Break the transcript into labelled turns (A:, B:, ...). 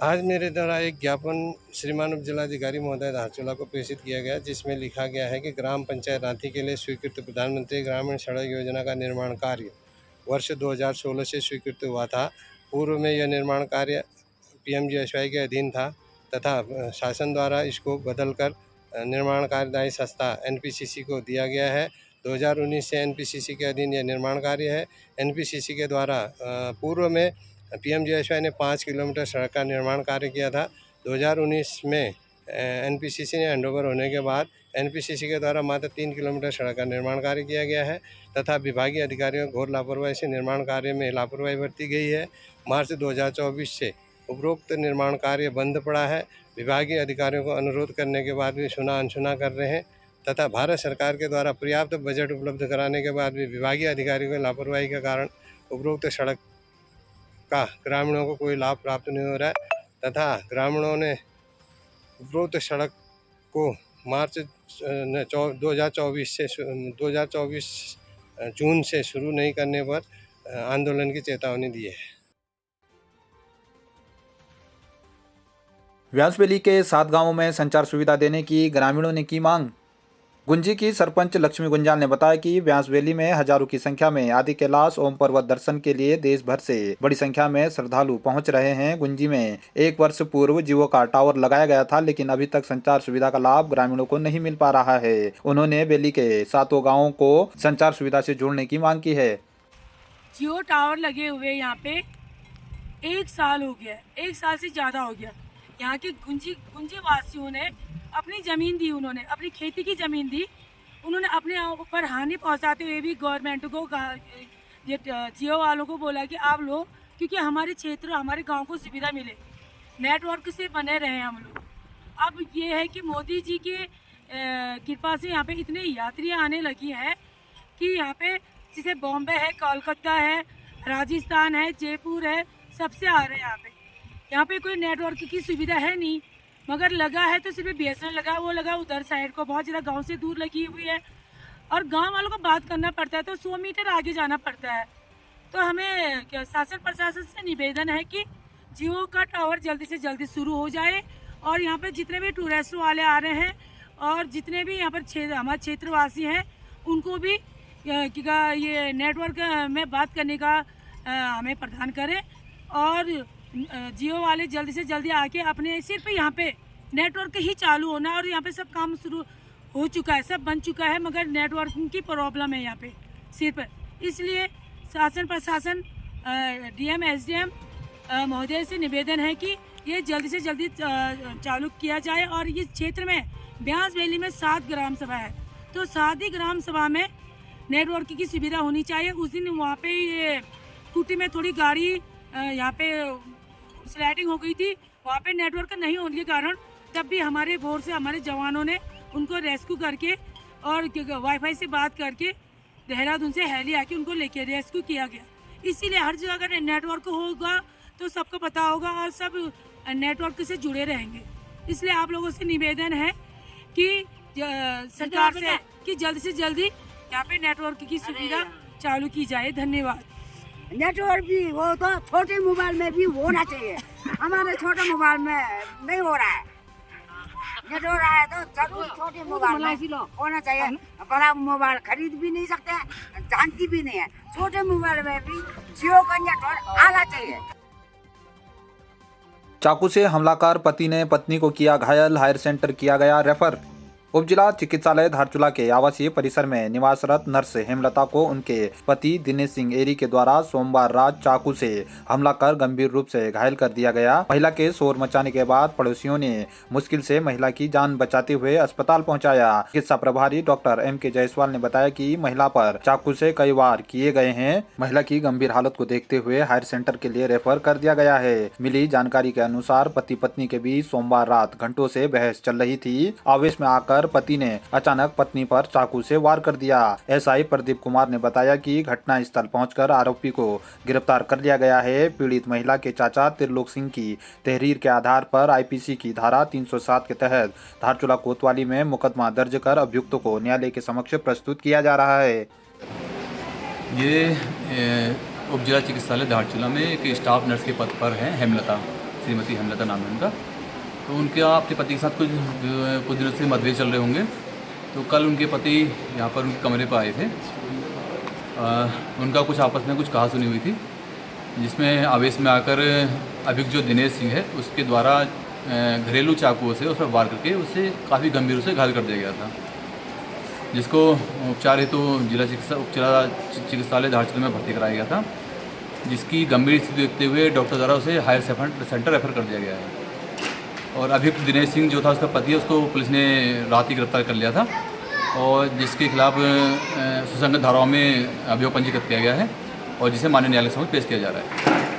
A: आज मेरे द्वारा एक ज्ञापन श्रीमान उप जिलाधिकारी महोदय धारचूला को प्रेषित किया गया, जिसमें लिखा गया है कि ग्राम पंचायत रांची के लिए स्वीकृत प्रधानमंत्री ग्रामीण सड़क योजना का निर्माण कार्य वर्ष 2016 से स्वीकृत हुआ था। पूर्व में यह निर्माण कार्य पीएमजीएसवाई के अधीन था तथा शासन द्वारा इसको बदलकर निर्माण कार्यदायी संस्था एनपीसीसी को दिया गया है। 2019 से एनपीसीसी के अधीन यह निर्माण कार्य है। एनपीसीसी के द्वारा पूर्व में पीएमजीएसवाई ने 5 किलोमीटर सड़क का निर्माण कार्य किया था। 2019 में एनपीसीसी ने हैंडओवर होने के बाद एनपीसीसी के द्वारा मात्र 3 किलोमीटर सड़क का निर्माण कार्य किया गया है तथा विभागीय अधिकारियों घोर लापरवाही से निर्माण कार्य में लापरवाही बरती गई है। मार्च 2024 से उपरोक्त निर्माण कार्य बंद पड़ा है। विभागीय अधिकारियों को अनुरोध करने के बाद भी सुना अनसुना कर रहे हैं तथा भारत सरकार के द्वारा पर्याप्त बजट उपलब्ध कराने के बाद भी विभागीय अधिकारियों की लापरवाही के कारण उपरोक्त सड़क का ग्रामीणों को कोई लाभ प्राप्त नहीं हो रहा है तथा ग्रामीणों ने उपरोक्त सड़क को मार्च 2024 जून से शुरू नहीं करने पर आंदोलन की चेतावनी दी है।
B: व्यासवेली के 7 गांवों में संचार सुविधा देने की ग्रामीणों ने की मांग। गुंजी की सरपंच लक्ष्मी गुंजाल ने बताया कि व्यासवेली में हजारों की संख्या में आदि कैलाश ओम पर्वत दर्शन के लिए देश भर से बड़ी संख्या में श्रद्धालु पहुंच रहे हैं। गुंजी में 1 वर्ष पूर्व जियो का टावर लगाया गया था, लेकिन अभी तक संचार सुविधा का लाभ ग्रामीणों को नहीं मिल पा रहा है। उन्होंने वेली के 7 गाँवों को संचार सुविधा से जोड़ने की मांग की है।
C: जियो टावर लगे हुए यहाँ पे 1 साल हो गया, 1 साल से ज़्यादा हो गया। यहाँ के गुंजी वासियों ने अपनी ज़मीन दी, उन्होंने अपनी खेती की ज़मीन दी, उन्होंने अपने ऊपर हानि पहुँचाते हुए भी गवर्नमेंट को ये जियो वालों को बोला कि आप लोग, क्योंकि हमारे क्षेत्र हमारे गांव को सुविधा मिले, नेटवर्क से बने रहे हम लोग। अब ये है कि मोदी जी के कृपा से यहाँ पे इतने यात्रियाँ आने लगी हैं कि यहाँ पे जैसे बॉम्बे है, कोलकाता है, राजस्थान है, जयपुर है, सबसे आ रहे हैं यहाँ पे कोई नेटवर्क की सुविधा है नहीं, मगर लगा है तो सिर्फ बीएसएनएल लगा, वो लगा उधर साइड को, बहुत ज़्यादा गांव से दूर लगी हुई है और गांव वालों को बात करना पड़ता है तो 100 मीटर आगे जाना पड़ता है। तो हमें शासन प्रशासन से निवेदन है कि जियो का टावर जल्दी से जल्दी शुरू हो जाए और यहाँ पे जितने भी टूरिस्ट वाले आ रहे हैं और जितने भी यहाँ पर हमारे क्षेत्रवासी हैं उनको भी ये नेटवर्क में बात करने का हमें प्रदान करें और जियो वाले जल्दी से जल्दी आके अपने सिर्फ यहाँ पे नेटवर्क ही चालू होना और यहाँ पे सब काम शुरू हो चुका है, सब बन चुका है, मगर नेटवर्किंग की प्रॉब्लम है यहाँ पे सिर्फ। इसलिए शासन प्रशासन डीएम एसडीएम महोदय से निवेदन है कि ये जल्दी से जल्दी चालू किया जाए। और इस क्षेत्र में व्यासवेली में 7 ग्राम सभा है, तो 7 ही ग्राम सभा में नेटवर्क की सुविधा होनी चाहिए। उस दिन वहाँ पे ये टूटी में थोड़ी गाड़ी यहाँ पे स्लाइडिंग हो गई थी, वहाँ पे नेटवर्क नहीं होने के कारण तब भी हमारे भोर से हमारे जवानों ने उनको रेस्क्यू करके और वाईफाई से बात करके देहरादून से हेली आके उनको लेके रेस्क्यू किया गया। इसीलिए हर जगह अगर नेटवर्क होगा तो सबको पता होगा और सब नेटवर्क से जुड़े रहेंगे। इसलिए आप लोगों से निवेदन है कि सरकार से कि जल्द से जल्दी यहाँ पे नेटवर्क की सुविधा चालू की जाए। धन्यवाद।
D: नेटवर्क भी वो तो छोटे मोबाइल में भी होना चाहिए, हमारे छोटे मोबाइल में नहीं हो रहा है। नेटवर्क आया तो जरूर छोटे मोबाइल में होना चाहिए। बड़ा मोबाइल खरीद भी नहीं सकते, जानती भी नहीं है, छोटे मोबाइल में भी जियो का नेटवर्क आना चाहिए।
B: चाकू से हमलाकार पति ने पत्नी को किया घायल, हायर सेंटर किया गया रेफर। उप जिला चिकित्सालय धारचूला के आवासीय परिसर में निवासरत नर्स हेमलता को उनके पति दिनेश सिंह एरी के द्वारा सोमवार रात चाकू से हमला कर गंभीर रूप से घायल कर दिया गया। महिला के शोर मचाने के बाद पड़ोसियों ने मुश्किल से महिला की जान बचाते हुए अस्पताल पहुंचाया। चिकित्सा प्रभारी डॉक्टर M.K. जायसवाल ने बताया कि महिला पर चाकू से कई वार किए गए हैं। महिला की गंभीर हालत को देखते हुए हायर सेंटर के लिए रेफर कर दिया गया है। मिली जानकारी के अनुसार पति पत्नी के बीच सोमवार रात घंटों से बहस चल रही थी। आवेश में आकर पति ने अचानक पत्नी पर चाकू से वार कर दिया। एसआई प्रदीप कुमार ने बताया कि घटना स्थल पहुंचकर आरोपी को गिरफ्तार कर लिया गया है। पीड़ित महिला के चाचा त्रिलोक सिंह की तहरीर के आधार पर आईपीसी की धारा 307 के तहत धारचूला कोतवाली में मुकदमा दर्ज कर अभियुक्त को न्यायालय के समक्ष प्रस्तुत किया जा रहा है।
E: ये उप जिला चिकित्सालय धारचूला में एक स्टाफ नर्स के पद पर है हेमलता। श्रीमती हेमलता नाम है उनका। तो उनके अपने पति के साथ कुछ दिनों से मतभेद चल रहे होंगे। तो कल उनके पति यहाँ पर उनके कमरे पर आए थे। उनका कुछ आपस में कुछ कहा सुनी हुई थी, जिसमें आवेश में आकर अभियुक्त जो दिनेश सिंह है उसके द्वारा घरेलू चाकुओं से उस पर वार करके उसे काफ़ी गंभीर रूप से घायल कर दिया गया था, जिसको उपचार हेतु जिला चिकित्सालय धारचूला में भर्ती कराया गया था, जिसकी गंभीर स्थिति देखते हुए डॉक्टर द्वारा उसे हायर सेंटर रेफर कर दिया गया है। और अभियुक्त दिनेश सिंह जो था उसका पति है, उसको पुलिस ने रात ही गिरफ्तार कर लिया था और जिसके खिलाफ सुसंगत धाराओं में अभियोग पंजीकृत किया गया है और जिसे माननीय न्यायालय के समक्ष पेश किया जा रहा है।